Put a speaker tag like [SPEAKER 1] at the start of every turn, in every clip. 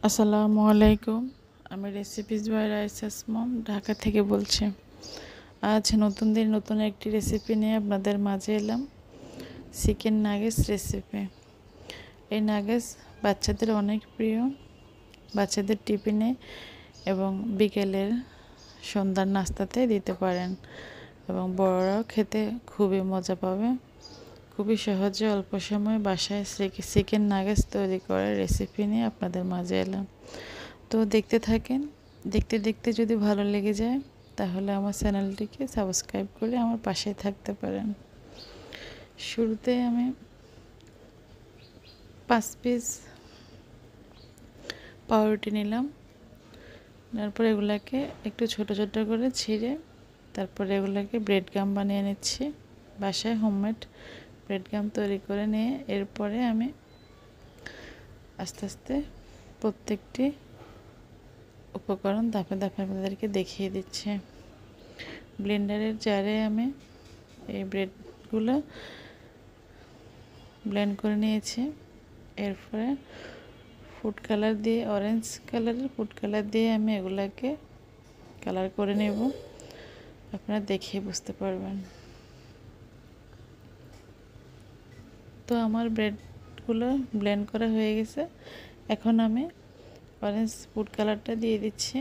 [SPEAKER 1] আসসালামু আলাইকুম। আমি রেসিপিজ বাই রাইসাস মম ঢাকা থেকে বলছি। আজ নতুন দিন নতুন একটি রেসিপি নিয়ে আপনাদের মাঝে এলাম। Chicken nuggets recipe. এই নাগেটস বাচ্চাদের অনেক প্রিয়। বাচ্চাদের টিফিনে এবং বিকেলের সন্ধ্যার নাস্তাতে দিতে পারেন এবং বড়রাও খেতে খুবই মজা পাবে। খুবই সহজে অল্প সময়ে বাসায় চিকেন নাগেটস তৈরি করার রেসিপি নিয়ে আপনাদের মাঝে এলাম। তো দেখতে থাকেন। দেখতে দেখতে যদি ভালো লেগে যায় তাহলে আমার চ্যানেলটিকে সাবস্ক্রাইব করে আমার পাশেই থাকতে পারেন। শুরুতে আমি 5 পিস পাউরুটি নিলাম। তারপর এগুলাকে একটু ছোট ছোট করে ছিঁড়ে তারপরে এগুলাকে ব্রেড গাম বানিয়ে নিচ্ছি। বাসায় হোমমেড ব্রেড গাম তৈরি করে নিয়ে এরপরে আমি আস্তে আস্তে প্রত্যেকটি উপকরণ ধাপে ধাপে আপনাদেরকে দেখিয়ে দিচ্ছি। ব্লেন্ডারের জারে আমি এই ব্রেডগুলো ব্লেন্ড করে নিয়েছি। এরপরে ফুড কালার দিয়ে অরেঞ্জ কালারের ফুড কালার দিয়ে আমি এগুলাকে কালার করে নেব। আপনারা দেখে বুঝতে পারবেন। তো আমার ব্রেডগুলো ব্লেন্ড করা হয়ে গেছে। এখন আমি অরেঞ্জ ফুড কালারটা দিয়ে দিচ্ছি,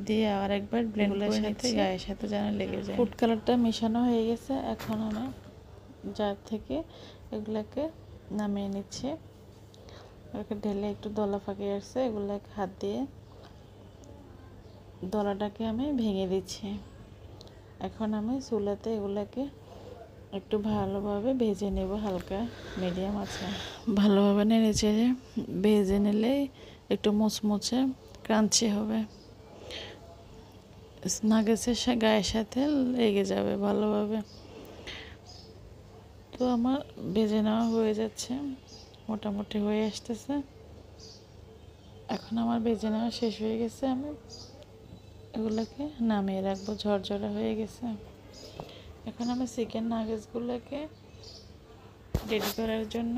[SPEAKER 1] দিয়ে আর একবার ব্লেন্ড করে নিচ্ছি, গায়ের সাথে যেন লেগে যায়। ফুড কালারটা মেশানো হয়ে গেছে। এখন আমি জার থেকে এগুলাকে নামিয়ে নিচ্ছি। ওকে ঢেলে একটু দলা ফাঁকি আসছে, এগুলাকে হাত দিয়ে দলাটাকে আমি ভেঙে দিচ্ছি। এখন আমি চুলাতে এগুলাকে একটু ভালোভাবে ভেজে নেব, হালকা মিডিয়াম আছে। ভালোভাবে নেড়ে চেড়ে ভেজে নিলে একটু মুচমুচে ক্রাঞ্চি হবে। নাগেটসের গায়ের সাথে লেগে যাবে ভালোভাবে। তো আমার ভেজে নেওয়া হয়ে যাচ্ছে, মোটামুটি হয়ে আসতেছে। এখন আমার ভেজে নেওয়া শেষ হয়ে গেছে। আমি এগুলোকে নামিয়ে রাখবো, ঝরঝরা হয়ে গেছে। এখন আমি চিকেন নাগেটসগুলোকে রেডি করার জন্য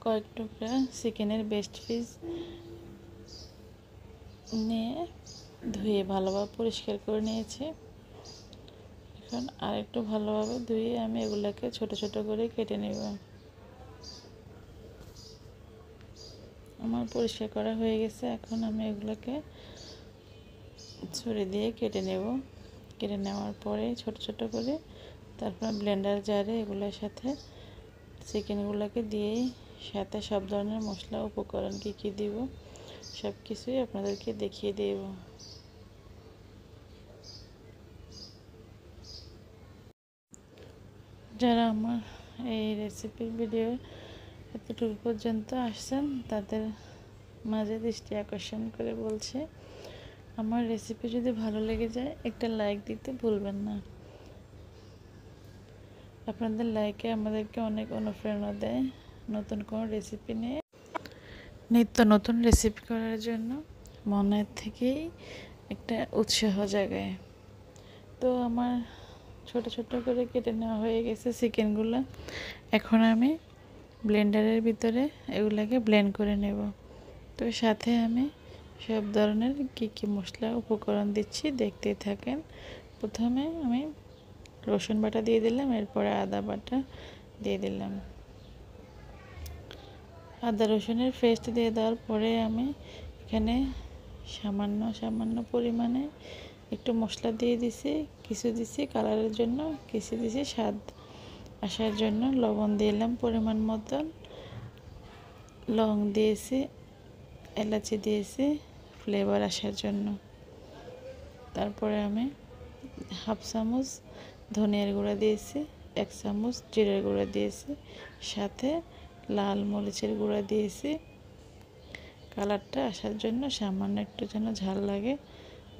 [SPEAKER 1] কয়েক টুকরা চিকেনের বেস্ট পিস নিয়ে ধুয়ে ভালোভাবে পরিষ্কার করে নিয়েছি। এখন আর একটু ভালোভাবে ধুয়ে আমি এগুলোকে ছোট ছোট করে কেটে নেব। আমার পরিষ্কার করা হয়ে গেছে। এখন আমি এগুলোকে ছুরি দিয়ে কেটে নেব। কেটে নেওয়ার পরে ছোট ছোট করে তারপর ব্লেন্ডার জারে এগুলোর সাথে চিকেনগুলোকে দিয়েই সাথে সব ধরনের মশলা উপকরণ কী কী দিব সব কিছুই আপনাদেরকে দেখিয়ে দেব। যারা আমার এই রেসিপির ভিডিও এতটুকু পর্যন্ত আসছেন তাদের মাঝে দৃষ্টি আকর্ষণ করে বলছে, আমার রেসিপি যদি ভালো লেগে যায় একটা লাইক দিতে ভুলবেন না। আপনাদের লাইকে আমাদেরকে অনেক অনুপ্রেরণা দেয় নতুন কোনো রেসিপি নিয়ে নিত্য নতুন রেসিপি করার জন্য। মনের থেকেই একটা উৎসাহ জাগায়। তো আমার ছোট ছোট করে কেটে নেওয়া হয়ে গেছে চিকেনগুলো। এখন আমি ব্লেন্ডারের ভিতরে এগুলাকে ব্লেন্ড করে নেব। তো সাথে আমি সব ধরনের কী কী মশলা উপকরণ দিচ্ছি দেখতেই থাকেন। প্রথমে আমি রসুন বাটা দিয়ে দিলাম, এরপরে আদা বাটা দিয়ে দিলাম। আদা রসুনের পেস্ট দিয়ে দেওয়ার পরে আমি এখানে সামান্য সামান্য পরিমাণে একটু মশলা দিয়ে দিছি, কিছু দিছি কালারের জন্য, কিছু দিছি স্বাদ আসার জন্য। লবণ দিলাম পরিমাণ মতন, লং দিয়েছি, এলাচি দিয়েছি ফ্লেভার আসার জন্য। তারপরে আমি হাফ চামচ ধনিয়ার গুঁড়া দিয়েছি, 1 চামচ জিরার গুঁড়া দিয়েছি, সাথে লাল মরিচের গুঁড়া দিয়েছি কালারটা আসার জন্য, সামান্য একটু যেন ঝাল লাগে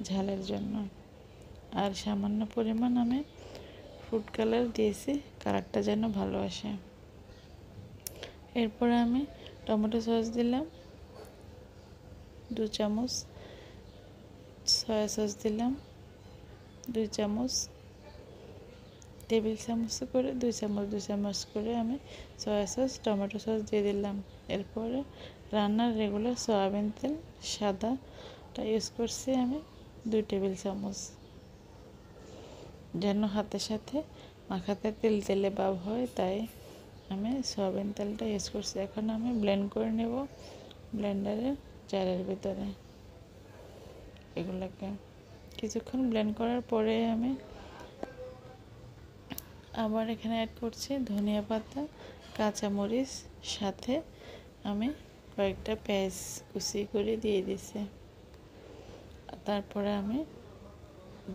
[SPEAKER 1] ঝালের জন্য। আর সামান্য পরিমাণ আমি ফুড কালার দিয়েছি কালারটা যেন ভালো আসে। এরপরে আমি টমেটো সস দিলাম 2 চামচ, সয়া সস দিলাম 2 চামচ, টেবিল চামচ করে 2 চামচ করে আমি সয়া সস টমেটো সস দিয়ে দিলাম। এরপরে রান্নার রেগুলার সয়াবিন তেল সাদাটা ইউজ করছি আমি 2 টেবিল চামচ, যেন হাতের সাথে মাখাতে তেল তেলে ভাব হয়, তাই আমি সয়াবিন তেলটা ইউজ করছি। এখন আমি ব্লেন্ড করে নেব ব্লেন্ডারের জারের ভিতরে। এগুলোকে কিছুক্ষণ ব্লেন্ড করার পরে আমি আবার এখানে অ্যাড করছি ধনিয়া পাতা, কাঁচামরিচ, সাথে আমি কয়েকটা পেঁয়াজ কুচি করে দিয়ে দিছি। তারপরে আমি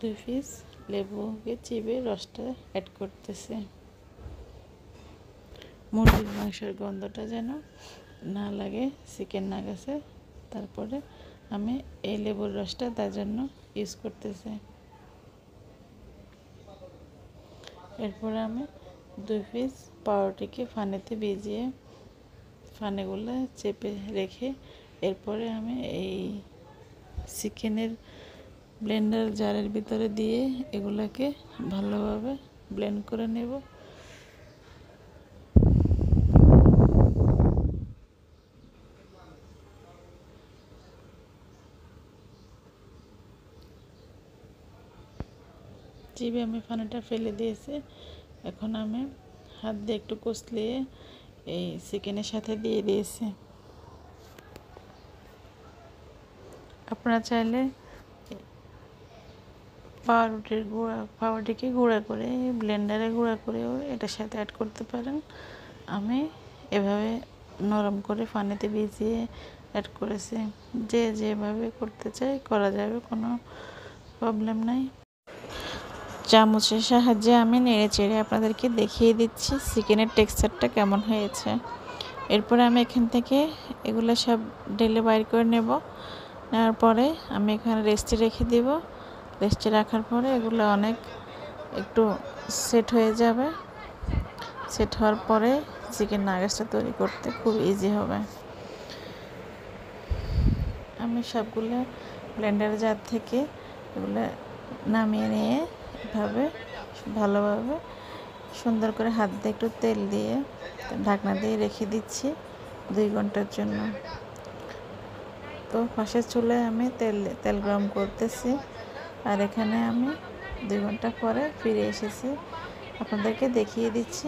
[SPEAKER 1] 2 পিস লেবুকে চিবে রসটা অ্যাড করতেছি, মুরগির মাংসের গন্ধটা যেন না লাগে চিকেন নাগেটসে। তারপরে আমি এই লেবুর রসটা তার জন্য ইউজ করতেছি। এরপরে আমি 2 পিস পাউরুটিকে ফানেতে ভিজিয়ে ফানেগুলো চেপে রেখে এরপরে আমি এই চিকেনের ব্লেন্ডার জারের ভিতরে দিয়ে এগুলাকে ভালোভাবে ব্লেন্ড করে নেব। চিবে আমি পানিটা ফেলে দিয়েছি। এখন আমি হাত দিয়ে একটু কষলিয়ে এই চিকেনের সাথে দিয়ে দিয়েছি। আপনারা চাইলে পাউরুটিকে গুঁড়া করে ব্লেন্ডারে গুঁড়া করেও এটার সাথে অ্যাড করতে পারেন। আমি এভাবে নরম করে পানিতে ভিজিয়ে অ্যাড করেছি। যে যেভাবে করতে চাই করা যাবে, কোনো প্রবলেম নাই। চামচের সাহায্যে আমি নেড়ে চেড়ে আপনাদেরকে দেখিয়ে দিচ্ছি চিকেনের টেক্সচারটা কেমন হয়েছে। এরপরে আমি এখান থেকে এগুলো সব ঢেলে বাইর করে নেওয়ার পরে আমি এখানে রেস্টে রেখে দেব। রেস্টে রাখার পরে এগুলো অনেক একটু সেট হয়ে যাবে। সেট হওয়ার পরে চিকেন নাগেটসটা তৈরি করতে খুব ইজি হবে। আমি সবগুলো ব্লেন্ডার জার থেকে এগুলো নামিয়ে নিয়ে এভাবে ভালোভাবে সুন্দর করে হাত দিয়ে একটু তেল দিয়ে ঢাকনা দিয়ে রেখে দিচ্ছি 2 ঘন্টার জন্য। তো পাশের চুলায় আমি তেল গরম করতেছি, আর এখানে আমি 2 ঘন্টা পরে ফিরে এসেছি। আপনাদেরকে দেখিয়ে দিচ্ছি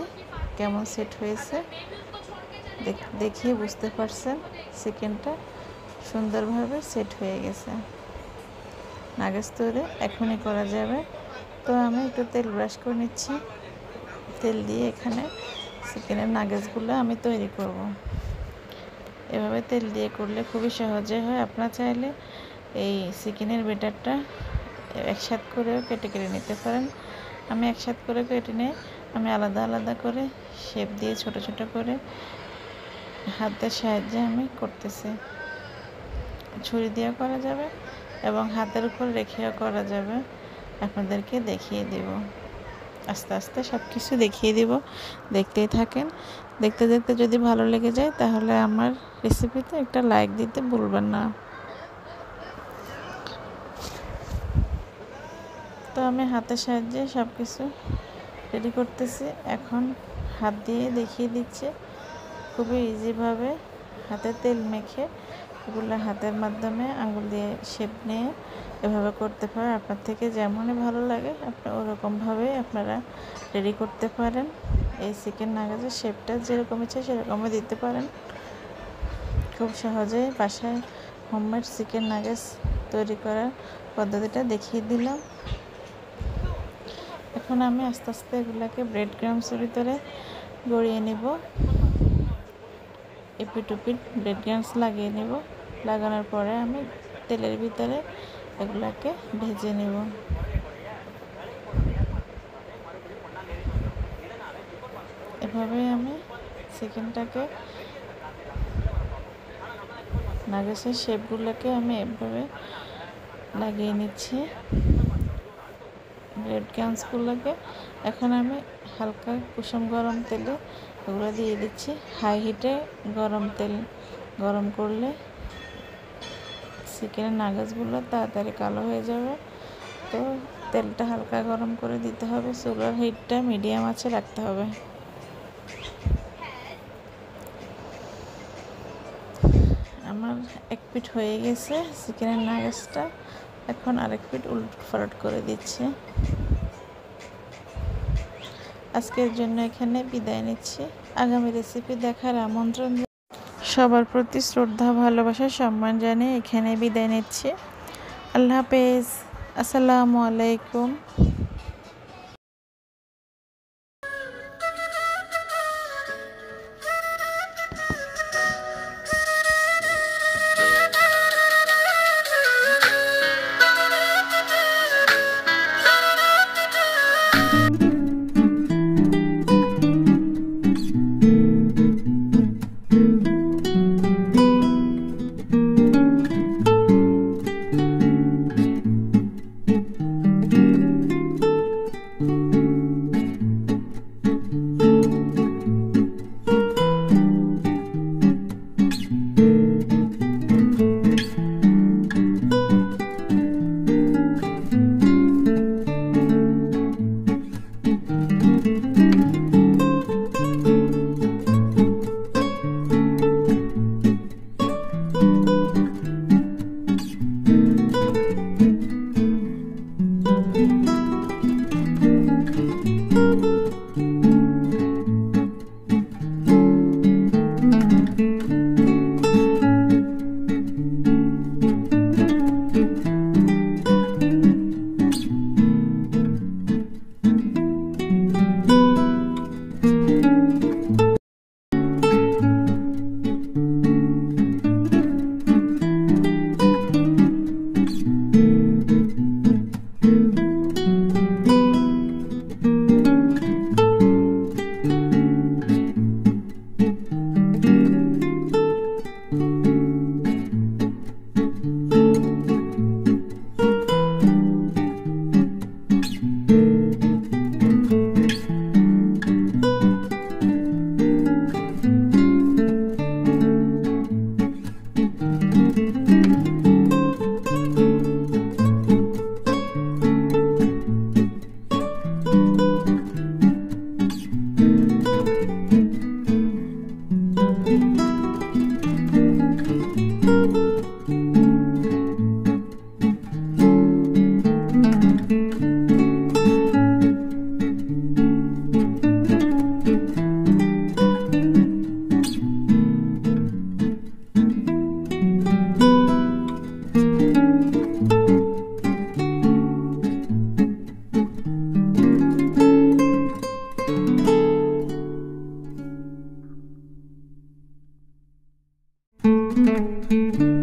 [SPEAKER 1] কেমন সেট হয়েছে। দেখিয়ে বুঝতে পারছেন চিকেনটা সুন্দরভাবে সেট হয়ে গেছে। নাগেটস তৈরি এখনই করা যাবে। তো আমি একটু তেল ব্রাশ করে নিচ্ছি। তেল দিয়ে এখানে চিকেনের নাগেটসগুলো আমি তৈরি করব। এভাবে তেল দিয়ে করলে খুবই সহজে হয়। আপনারা চাইলে এই চিকেনের ব্যাটারটা একসাথে করেও কেটে নিতে পারেন। আমি একসাথে করে কেটে নিয়ে আমি আলাদা আলাদা করে শেপ দিয়ে ছোট ছোট করে হাতের সাহায্যে আমি করতেছি। ছুরি দিয়েও করা যাবে এবং হাতের উপর রেখেও করা যাবে। আপনাদেরকে দেখিয়ে দেব, আস্তে আস্তে সব কিছু দেখিয়ে দেব, দেখতেই থাকেন। দেখতে দেখতে যদি ভালো লেগে যায় তাহলে আমার রেসিপিতে একটা লাইক দিতে ভুলবেন না। তো আমি হাতের সাহায্যে সব কিছু রেডি করতেছি। এখন হাত দিয়ে দেখিয়ে দিচ্ছি খুবই ইজিভাবে হাতে তেল মেখে এগুলো হাতের মাধ্যমে আঙুল দিয়ে শেপ নিয়ে এভাবে করতে পারেন। আপনার থেকে যেমনই ভালো লাগে আপনি ওরকমভাবে আপনারা রেডি করতে পারেন। এই চিকেন নাগেটসের শেপটা যেরকম ইচ্ছে সেরকমই দিতে পারেন। খুব সহজে বাসায় হোমমেড চিকেন নাগেটস তৈরি করার পদ্ধতিটা দেখিয়ে দিলাম। এখন আমি আস্তে আস্তে এগুলোকে ব্রেড ক্রাম্বসের ভিতরে গড়িয়ে নেব। এপিট ওপিট ব্রেড ক্রাম্বস লাগিয়ে নেব। লাগানোর পরে আমি তেলের ভিতরে এগুলোকে ভেজে নেব। এভাবে আমি চিকেনটাকে নাগেটসের শেপগুলোকে আমি এভাবে লাগিয়ে নিচ্ছি ব্রেড ক্রাম্বসগুলোকে। এখন আমি হালকা কুসুম গরম তেলে ওগুলো দিয়ে দিচ্ছি। হাই হিটে তেল গরম করলে চিকেনের নাগেটসগুলো তাড়াতাড়ি কালো হয়ে যাবে। তো তেলটা হালকা গরম করে দিতে হবে, চুলার হিটটা মিডিয়াম আঁচে রাখতে হবে। আমার এক পিঠ হয়ে গেছে চিকেনের নাগেটসটা, এখন আরেক পিঠ উলট পালট করে দিচ্ছি। আজকের জন্য এখানে বিদায় নিচ্ছি। আগামী রেসিপি দেখার আমন্ত্রণ, সবার প্রতি শ্রদ্ধা, ভালোবাসা, সম্মান জানিয়ে এখানে বিদায় নিচ্ছি। আল্লাহ হাফেজ, আসসালামু আলাইকুম।
[SPEAKER 2] Thank you.